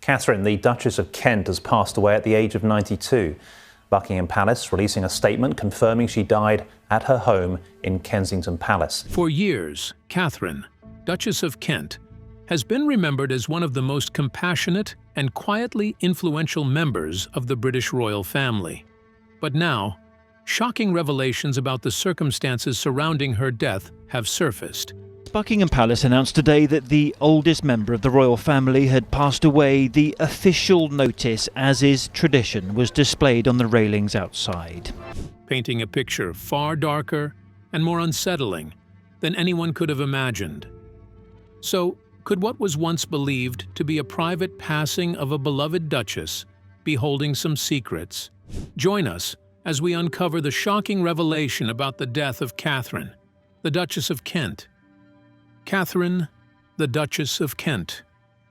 Katharine, the Duchess of Kent, has passed away at the age of 92. Buckingham Palace releasing a statement confirming she died at her home in Kensington Palace. For years, Katharine, Duchess of Kent, has been remembered as one of the most compassionate and quietly influential members of the British royal family. But now, shocking revelations about the circumstances surrounding her death have surfaced. Buckingham Palace announced today that the oldest member of the royal family had passed away. The official notice, as is tradition, was displayed on the railings outside, Painting a picture far darker and more unsettling than anyone could have imagined. So, could what was once believed to be a private passing of a beloved duchess be holding some secrets? Join us as we uncover the shocking revelation about the death of Katharine, the Duchess of Kent. Katharine, the Duchess of Kent.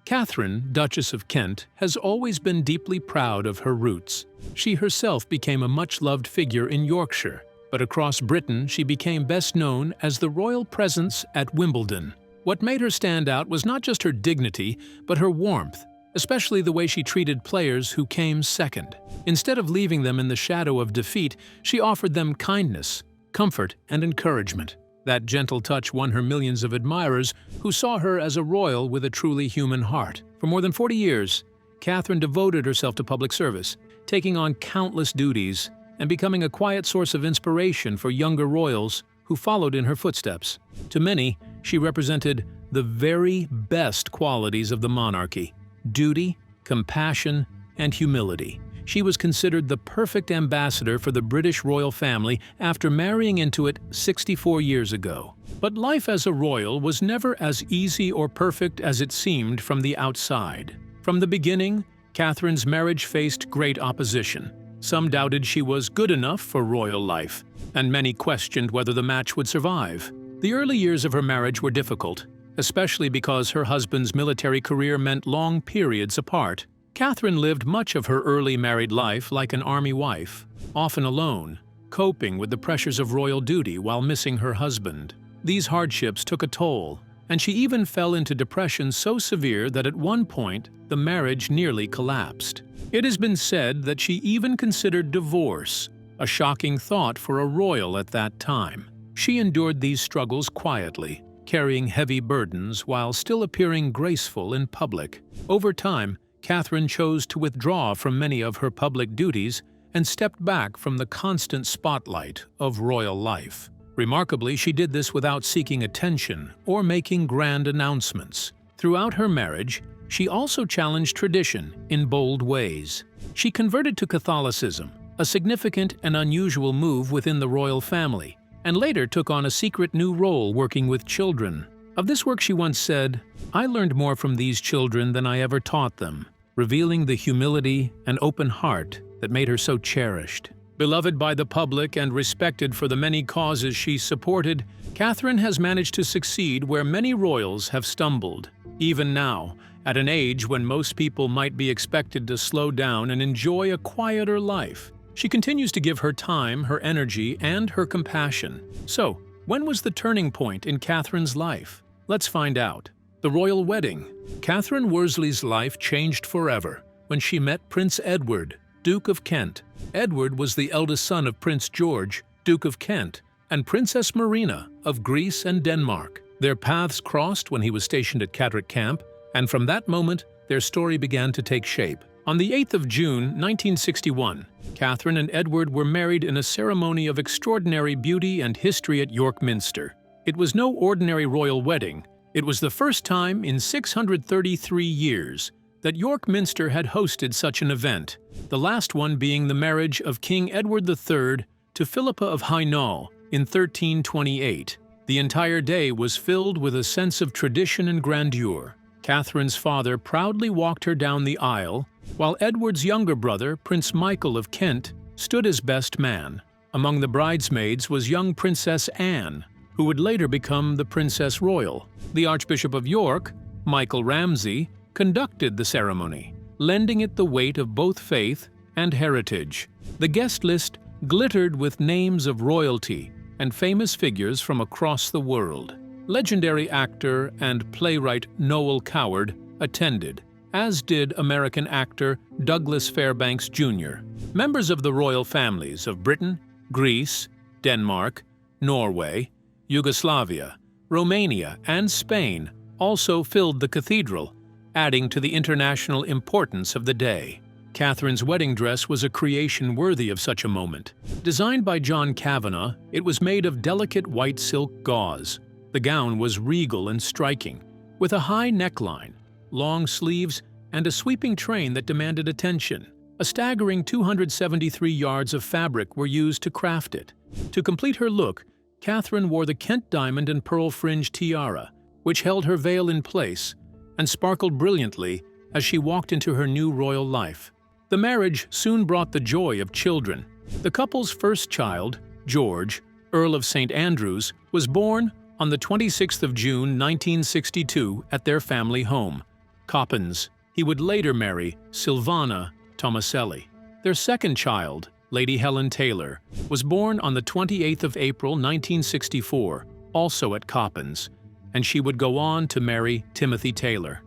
Katharine, Duchess of Kent, has always been deeply proud of her roots. She herself became a much-loved figure in Yorkshire, but across Britain she became best known as the royal presence at Wimbledon. What made her stand out was not just her dignity, but her warmth, especially the way she treated players who came second. Instead of leaving them in the shadow of defeat, she offered them kindness, comfort, and encouragement. That gentle touch won her millions of admirers who saw her as a royal with a truly human heart. For more than 40 years, Katharine devoted herself to public service, taking on countless duties and becoming a quiet source of inspiration for younger royals who followed in her footsteps. To many, she represented the very best qualities of the monarchy: duty, compassion, and humility. She was considered the perfect ambassador for the British royal family after marrying into it 64 years ago. But life as a royal was never as easy or perfect as it seemed from the outside. From the beginning, Katharine's marriage faced great opposition. Some doubted she was good enough for royal life, and many questioned whether the match would survive. The early years of her marriage were difficult, especially because her husband's military career meant long periods apart. Katharine lived much of her early married life like an army wife, often alone, coping with the pressures of royal duty while missing her husband. These hardships took a toll, and she even fell into depression so severe that at one point the marriage nearly collapsed. It has been said that she even considered divorce, a shocking thought for a royal at that time. She endured these struggles quietly, carrying heavy burdens while still appearing graceful in public. Over time, Katharine chose to withdraw from many of her public duties and stepped back from the constant spotlight of royal life. Remarkably, she did this without seeking attention or making grand announcements. Throughout her marriage, she also challenged tradition in bold ways. She converted to Catholicism, a significant and unusual move within the royal family, and later took on a secret new role working with children. Of this work she once said, "I learned more from these children than I ever taught them," revealing the humility and open heart that made her so cherished. Beloved by the public and respected for the many causes she supported, Katharine has managed to succeed where many royals have stumbled. Even now, at an age when most people might be expected to slow down and enjoy a quieter life, she continues to give her time, her energy, and her compassion. So, when was the turning point in Katharine's life? Let's find out. The royal wedding. Catherine Worsley's life changed forever when she met Prince Edward, Duke of Kent. Edward was the eldest son of Prince George, Duke of Kent, and Princess Marina of Greece and Denmark. Their paths crossed when he was stationed at Catterick Camp, and from that moment, their story began to take shape. On the 8th of June, 1961, Katharine and Edward were married in a ceremony of extraordinary beauty and history at York Minster. It was no ordinary royal wedding. It was the first time in 633 years that York Minster had hosted such an event, the last one being the marriage of King Edward III to Philippa of Hainault in 1328. The entire day was filled with a sense of tradition and grandeur. Katharine's father proudly walked her down the aisle, while Edward's younger brother, Prince Michael of Kent, stood as best man. Among the bridesmaids was young Princess Anne, who would later become the Princess Royal. The Archbishop of York, Michael Ramsay, conducted the ceremony, lending it the weight of both faith and heritage. The guest list glittered with names of royalty and famous figures from across the world. Legendary actor and playwright Noel Coward attended, as did American actor Douglas Fairbanks Jr. Members of the royal families of Britain, Greece, Denmark, Norway, Yugoslavia, Romania, and Spain also filled the cathedral, adding to the international importance of the day. Catharine's wedding dress was a creation worthy of such a moment. Designed by John Kavanagh, it was made of delicate white silk gauze. The gown was regal and striking, with a high neckline, long sleeves, and a sweeping train that demanded attention. A staggering 273 yards of fabric were used to craft it. To complete her look, Katharine wore the Kent diamond and pearl fringe tiara, which held her veil in place and sparkled brilliantly as she walked into her new royal life. The marriage soon brought the joy of children. The couple's first child, George, Earl of St. Andrews, was born on the 26th of June 1962 at their family home, Coppens. He would later marry Silvana Tomaselli. Their second child, Lady Helen Taylor, was born on the 28th of April 1964, also at Coppens, and she would go on to marry Timothy Taylor.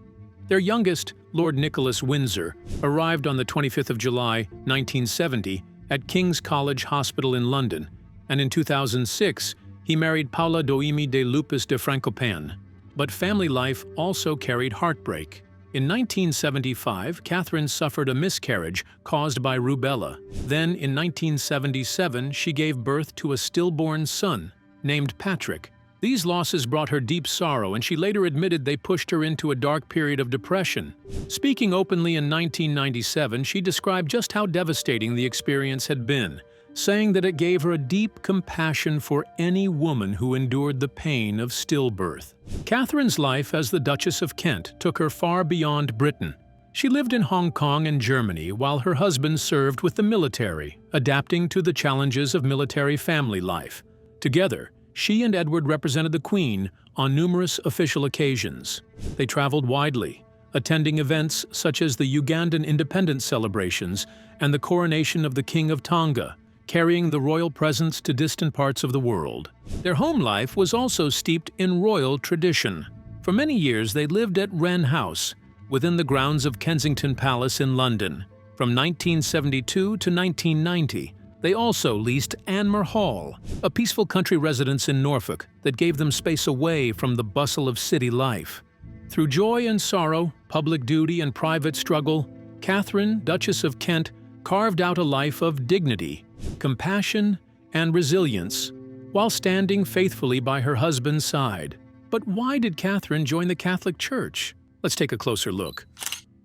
Their youngest, Lord Nicholas Windsor, arrived on the 25th of July 1970 at King's College Hospital in London, and in 2006 he married Paula Doimi de Lupus de Frankopan. But family life also carried heartbreak. In 1975, Katharine suffered a miscarriage caused by rubella. Then, in 1977, she gave birth to a stillborn son, named Patrick. These losses brought her deep sorrow, and she later admitted they pushed her into a dark period of depression. Speaking openly in 1997, she described just how devastating the experience had been, saying that it gave her a deep compassion for any woman who endured the pain of stillbirth. Katharine's life as the Duchess of Kent took her far beyond Britain. She lived in Hong Kong and Germany while her husband served with the military, adapting to the challenges of military family life. Together, she and Edward represented the Queen on numerous official occasions. They traveled widely, attending events such as the Ugandan independence celebrations and the coronation of the King of Tonga, carrying the royal presence to distant parts of the world. Their home life was also steeped in royal tradition. For many years they lived at Wren House, within the grounds of Kensington Palace in London. From 1972 to 1990, they also leased Anmer Hall, a peaceful country residence in Norfolk that gave them space away from the bustle of city life. Through joy and sorrow, public duty and private struggle, Katharine, Duchess of Kent, carved out a life of dignity, compassion, and resilience, while standing faithfully by her husband's side. But why did Katharine join the Catholic Church? Let's take a closer look.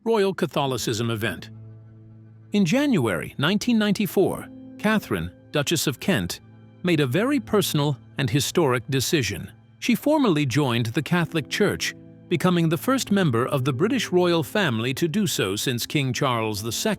Royal Catholicism event. In January 1994, Katharine, Duchess of Kent, made a very personal and historic decision. She formally joined the Catholic Church, becoming the first member of the British royal family to do so since King Charles II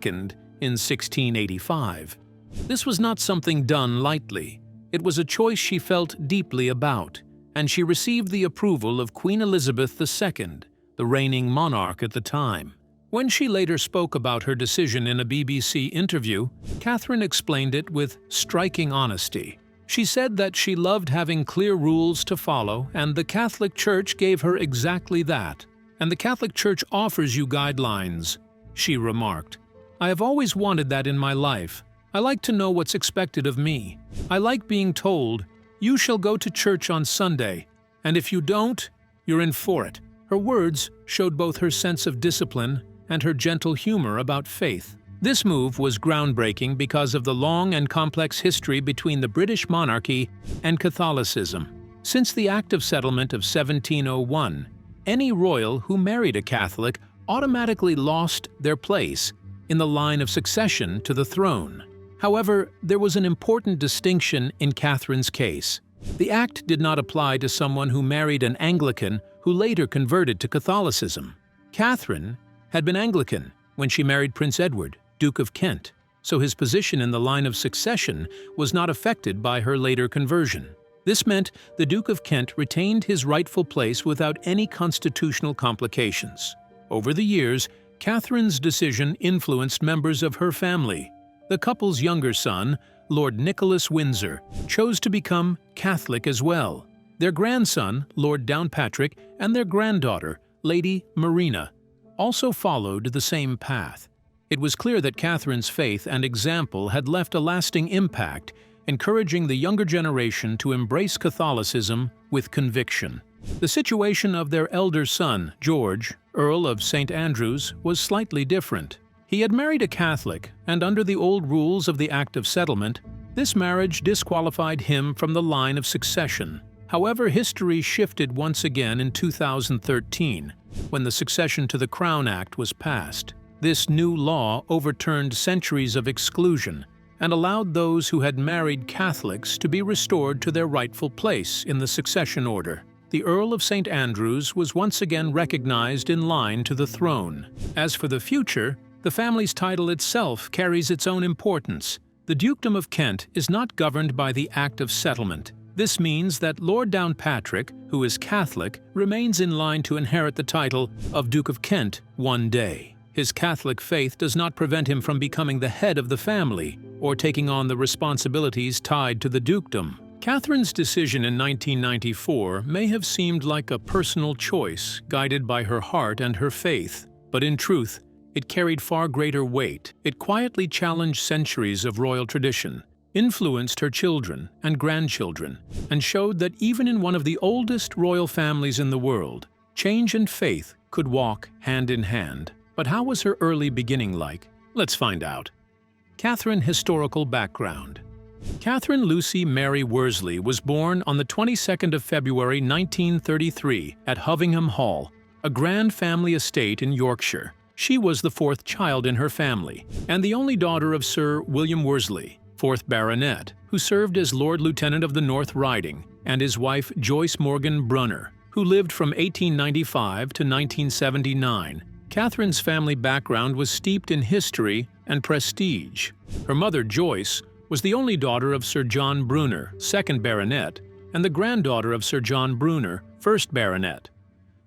in 1685. This was not something done lightly. It was a choice she felt deeply about, and she received the approval of Queen Elizabeth II, the reigning monarch at the time. When she later spoke about her decision in a BBC interview, Katharine explained it with striking honesty. She said that she loved having clear rules to follow, and the Catholic Church gave her exactly that. And the Catholic Church offers you guidelines, she remarked. I have always wanted that in my life. I like to know what's expected of me. I like being told, you shall go to church on Sunday, and if you don't, you're in for it. Her words showed both her sense of discipline and her gentle humor about faith. This move was groundbreaking because of the long and complex history between the British monarchy and Catholicism. Since the Act of Settlement of 1701, any royal who married a Catholic automatically lost their place in the line of succession to the throne. However, there was an important distinction in Katharine's case. The act did not apply to someone who married an Anglican who later converted to Catholicism. Katharine had been Anglican when she married Prince Edward, Duke of Kent, so his position in the line of succession was not affected by her later conversion. This meant the Duke of Kent retained his rightful place without any constitutional complications. Over the years, Katharine's decision influenced members of her family. The couple's younger son, Lord Nicholas Windsor, chose to become Catholic as well. Their grandson, Lord Downpatrick, and their granddaughter, Lady Marina, also followed the same path. It was clear that Catharine's faith and example had left a lasting impact, encouraging the younger generation to embrace Catholicism with conviction. The situation of their elder son, George, Earl of St. Andrews, was slightly different. He had married a Catholic, and under the old rules of the Act of Settlement, this marriage disqualified him from the line of succession. However, history shifted once again in 2013, when the Succession to the Crown Act was passed. This new law overturned centuries of exclusion and allowed those who had married Catholics to be restored to their rightful place in the succession order. The Earl of St. Andrews was once again recognized in line to the throne. As for the future, the family's title itself carries its own importance. The Dukedom of Kent is not governed by the Act of Settlement. This means that Lord Downpatrick, who is Catholic, remains in line to inherit the title of Duke of Kent one day. His Catholic faith does not prevent him from becoming the head of the family or taking on the responsibilities tied to the dukedom. Catharine's decision in 1994 may have seemed like a personal choice guided by her heart and her faith, but in truth, it carried far greater weight. It quietly challenged centuries of royal tradition, influenced her children and grandchildren, and showed that even in one of the oldest royal families in the world, change and faith could walk hand in hand. But how was her early beginning like? Let's find out. Catharine historical background. Catharine Lucy Mary Worsley was born on the 22nd of February 1933 at Hovingham Hall, a grand family estate in Yorkshire. She was the fourth child in her family, and the only daughter of Sir William Worsley, 4th Baronet, who served as Lord Lieutenant of the North Riding, and his wife Joyce Morgan Brunner, who lived from 1895 to 1979. Catharine's family background was steeped in history and prestige. Her mother, Joyce, was the only daughter of Sir John Brunner, 2nd Baronet, and the granddaughter of Sir John Brunner, 1st Baronet.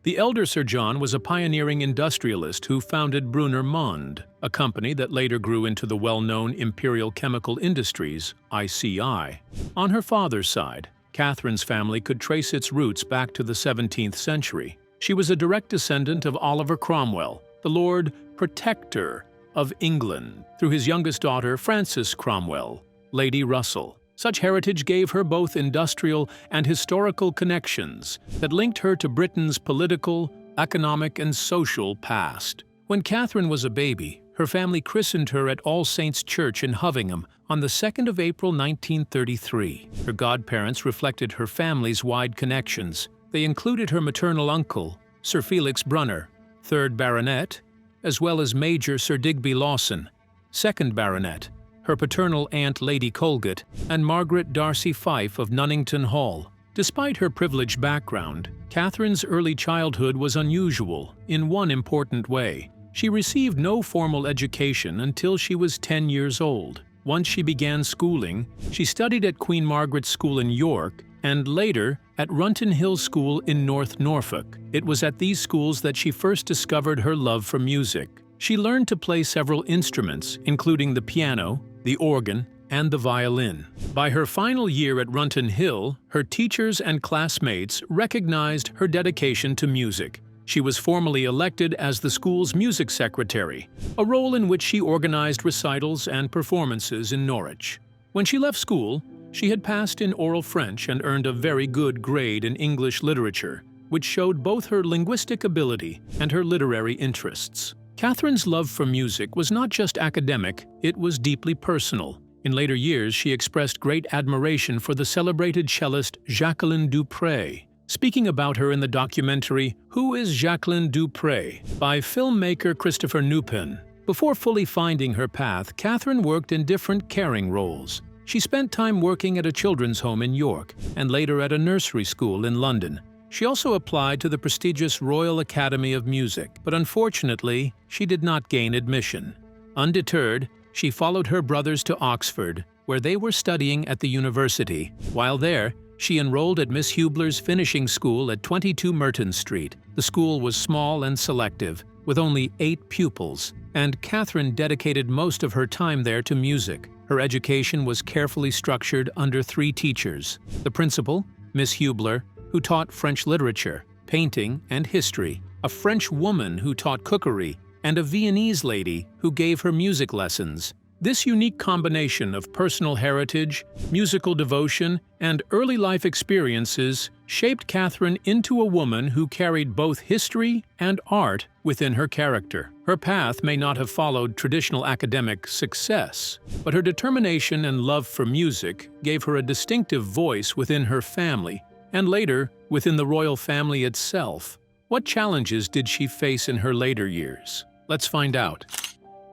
The elder Sir John was a pioneering industrialist who founded Brunner Mond, a company that later grew into the well-known Imperial Chemical Industries, ICI. On her father's side, Catharine's family could trace its roots back to the 17th century. She was a direct descendant of Oliver Cromwell, the Lord Protector of England, through his youngest daughter, Frances Cromwell, Lady Russell. Such heritage gave her both industrial and historical connections that linked her to Britain's political, economic, and social past. When Catharine was a baby, her family christened her at All Saints' Church in Hovingham on the 2nd of April 1933. Her godparents reflected her family's wide connections. They included her maternal uncle, Sir Felix Brunner, 3rd Baronet, as well as Major Sir Digby Lawson, 2nd Baronet, her paternal aunt Lady Colgate, and Margaret Darcy Fife of Nunnington Hall. Despite her privileged background, Catharine's early childhood was unusual in one important way. She received no formal education until she was 10 years old. Once she began schooling, she studied at Queen Margaret's School in York and later at Runton Hill School in North Norfolk. It was at these schools that she first discovered her love for music. She learned to play several instruments, including the piano, the organ, and the violin. By her final year at Runton Hill, her teachers and classmates recognized her dedication to music. She was formally elected as the school's music secretary, a role in which she organized recitals and performances in Norwich. When she left school, she had passed in oral French and earned a very good grade in English literature, which showed both her linguistic ability and her literary interests. Catharine's love for music was not just academic, it was deeply personal. In later years, she expressed great admiration for the celebrated cellist Jacqueline du Pré. Speaking about her in the documentary Who is Jacqueline du Pré by filmmaker Christopher Nupin. Before fully finding her path, Catharine worked in different caring roles. She spent time working at a children's home in York and later at a nursery school in London. She also applied to the prestigious Royal Academy of Music, but unfortunately, she did not gain admission. Undeterred, she followed her brothers to Oxford, where they were studying at the university. While there, she enrolled at Miss Hubler's finishing school at 22 Merton Street. The school was small and selective, with only 8 pupils, and Catharine dedicated most of her time there to music. Her education was carefully structured under 3 teachers: the principal, Miss Hubler, who taught French literature, painting, and history, a French woman who taught cookery, and a Viennese lady who gave her music lessons. This unique combination of personal heritage, musical devotion, and early life experiences shaped Katharine into a woman who carried both history and art within her character. Her path may not have followed traditional academic success, but her determination and love for music gave her a distinctive voice within her family, and later within the royal family itself. What challenges did she face in her later years? Let's find out.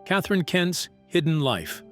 Katharine Kent's hidden life.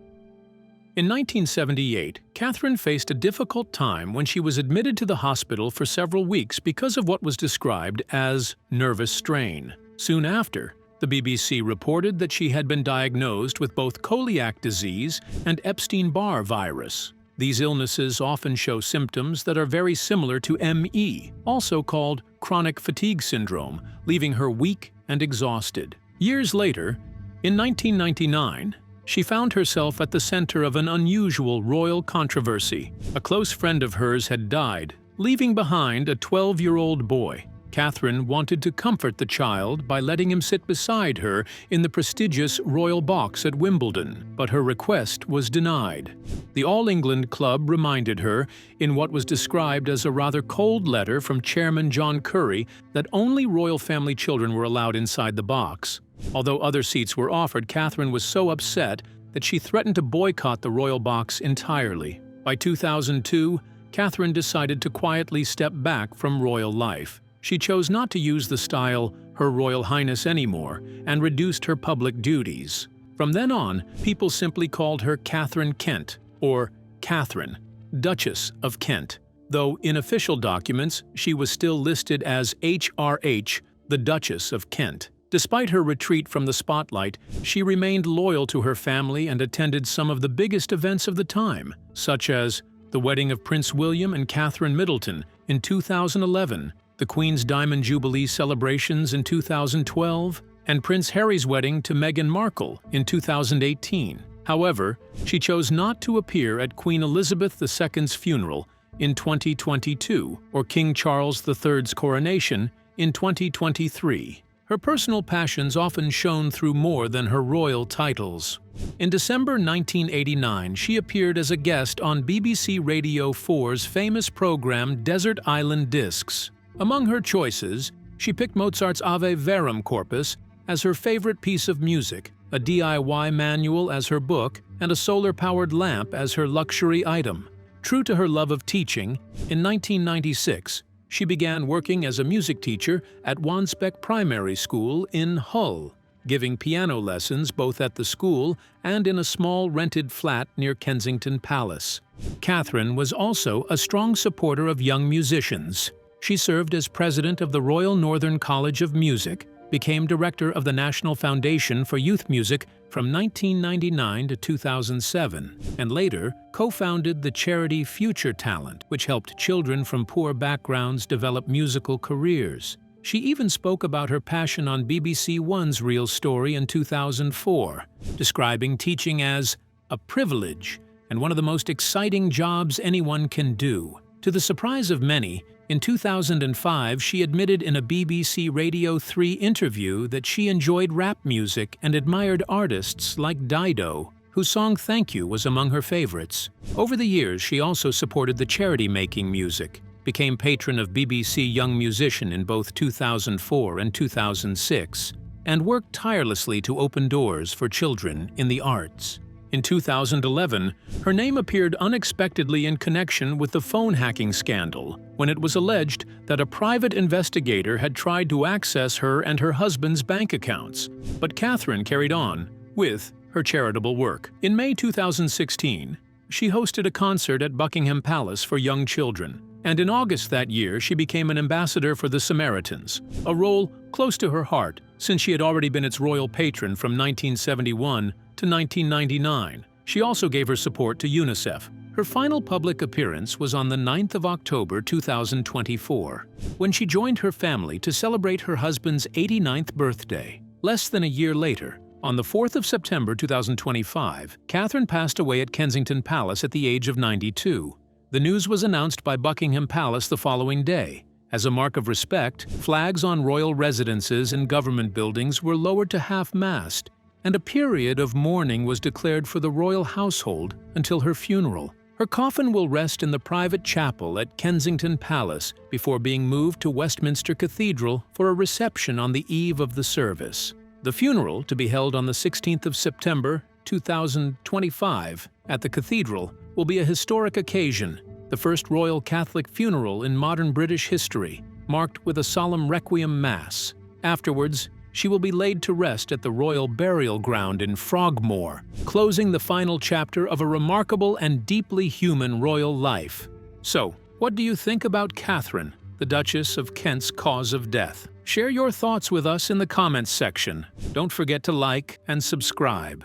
In 1978, Katharine faced a difficult time when she was admitted to the hospital for several weeks because of what was described as nervous strain. Soon after, the BBC reported that she had been diagnosed with both celiac disease and Epstein-Barr virus. These illnesses often show symptoms that are very similar to ME, also called chronic fatigue syndrome, leaving her weak and exhausted. Years later, in 1999, she found herself at the center of an unusual royal controversy. A close friend of hers had died, leaving behind a 12-year-old boy. Katharine wanted to comfort the child by letting him sit beside her in the prestigious royal box at Wimbledon, but her request was denied. The All England Club reminded her, in what was described as a rather cold letter from Chairman John Curry, that only royal family children were allowed inside the box. Although other seats were offered, Katharine was so upset that she threatened to boycott the royal box entirely. By 2002, Katharine decided to quietly step back from royal life. She chose not to use the style Her Royal Highness anymore and reduced her public duties. From then on, people simply called her Katharine Kent, or Katharine, Duchess of Kent, though in official documents she was still listed as HRH, the Duchess of Kent. Despite her retreat from the spotlight, she remained loyal to her family and attended some of the biggest events of the time, such as the wedding of Prince William and Catherine Middleton in 2011, the Queen's Diamond Jubilee celebrations in 2012, and Prince Harry's wedding to Meghan Markle in 2018. However, she chose not to appear at Queen Elizabeth II's funeral in 2022 or King Charles III's coronation in 2023. Her personal passions often shone through more than her royal titles. In December 1989, she appeared as a guest on BBC Radio 4's famous program Desert Island Discs. Among her choices, she picked Mozart's Ave Verum corpus as her favorite piece of music, a DIY manual as her book, and a solar-powered lamp as her luxury item. True to her love of teaching, in 1996, she began working as a music teacher at Wansbeck Primary School in Hull, giving piano lessons both at the school and in a small rented flat near Kensington Palace. Katharine was also a strong supporter of young musicians. She served as president of the Royal Northern College of Music, became director of the National Foundation for Youth Music from 1999 to 2007, and later co-founded the charity Future Talent, which helped children from poor backgrounds develop musical careers. She even spoke about her passion on BBC One's Real Story in 2004, describing teaching as a privilege and one of the most exciting jobs anyone can do. To the surprise of many, in 2005, she admitted in a BBC Radio 3 interview that she enjoyed rap music and admired artists like Dido, whose song Thank You was among her favorites. Over the years, she also supported the charity Making Music, became patron of BBC Young Musician in both 2004 and 2006, and worked tirelessly to open doors for children in the arts. In 2011, her name appeared unexpectedly in connection with the phone hacking scandal, when it was alleged that a private investigator had tried to access her and her husband's bank accounts. But Katharine carried on with her charitable work. In May 2016, she hosted a concert at Buckingham Palace for young children, and in August that year she became an ambassador for the Samaritans, a role close to her heart since she had already been its royal patron from 1971 to 1999. She also gave her support to UNICEF. Her final public appearance was on the 9th of October 2024, when she joined her family to celebrate her husband's 89th birthday. Less than a year later, on the 4th of September 2025, Katharine passed away at Kensington Palace at the age of 92. The news was announced by Buckingham Palace the following day, As a mark of respect, flags on royal residences and government buildings were lowered to half-mast, and a period of mourning was declared for the royal household until her funeral. Her coffin will rest in the private chapel at Kensington Palace before being moved to Westminster Cathedral for a reception on the eve of the service. The funeral, to be held on the 16th of September 2025 at the cathedral, will be a historic occasion, the first royal Catholic funeral in modern British history, marked with a solemn requiem mass. Afterwards, she will be laid to rest at the Royal Burial Ground in Frogmore, closing the final chapter of a remarkable and deeply human royal life. So, what do you think about Catherine, the Duchess of Kent's cause of death? Share your thoughts with us in the comments section. Don't forget to like and subscribe.